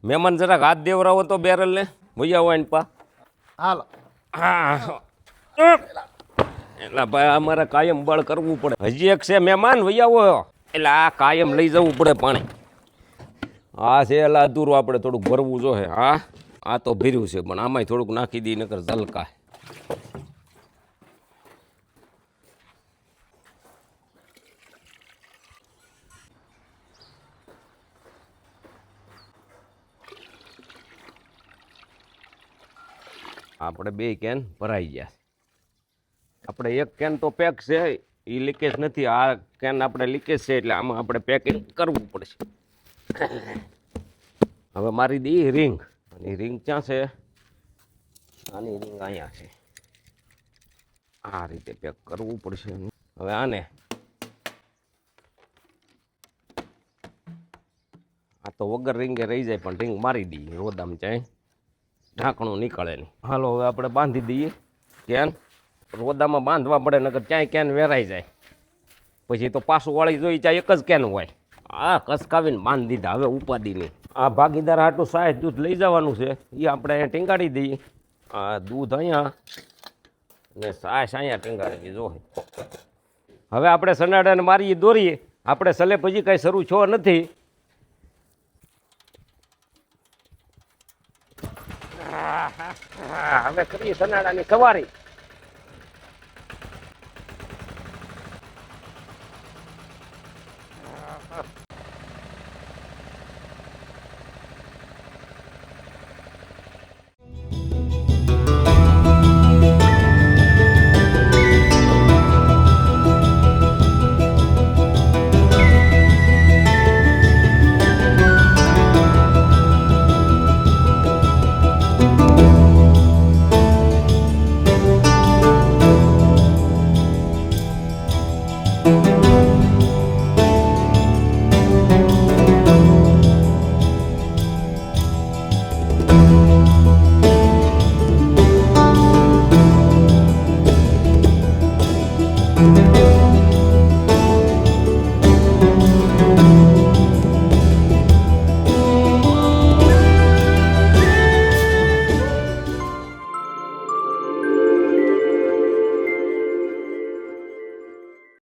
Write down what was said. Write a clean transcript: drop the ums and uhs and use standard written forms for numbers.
મહેમાન જરાક હાથ દેવરાવો તો બેરલ ને ભૈયા હોય ને પા હાલો હા એટલે ભાઈ અમારે કાયમ બળ કરવું પડે. હજી એક છે મહેમાન વૈયાવો એટલે આ કાયમ લઈ જવું પડે પાણી. હા છે એટલે અધૂરું આપણે થોડુંક ભરવું જોઈએ. હા આ તો ભર્યું છે પણ આમાંય થોડુંક નાખી દઈએ નકર ઝલકા. આપણે બે કેન ભરાઈ ગયા. આપણે એક કેન તો પેક છે એ લીકેજ નથી. આ કેન આપણે લીકેજ છે એટલે આમાં આપણે પેકિંગ કરવું પડશે. હવે મારી દી રિંગ. અને રિંગ ક્યાં છે? આની રિંગ અહીંયા છે. આ રીતે પેક કરવું પડશે. હવે આને આ તો વગર રિંગે રહી જાય પણ રિંગ મારી દઈએ રોદામ જાય ઢાંકણું નીકળે નહીં. હાલો હવે આપણે બાંધી દઈએ કેન. રોદામાં બાંધવા પડે નકર ક્યાંય કેન વેરાઈ જાય પછી તો પાછું વાળી જોઈ ત્યાં એક જ કેન હોય. આ કસકાવીને બાંધી દીધા. હવે ઉપાડીની આ ભાગીદાર હાટું સાહેબ દૂધ લઈ જવાનું છે એ આપણે અહીંયા ટીંગાડી દઈએ. આ દૂધ અહીંયા ને સાસ અહીંયા ટીંગાડી દીધો. હવે આપણે સનાડાને મારીએ દોરીએ. આપણે સલે પછી કાંઈ શરૂ છો નથી. હવે કરીએ સનાડાની સવારી. Thank you.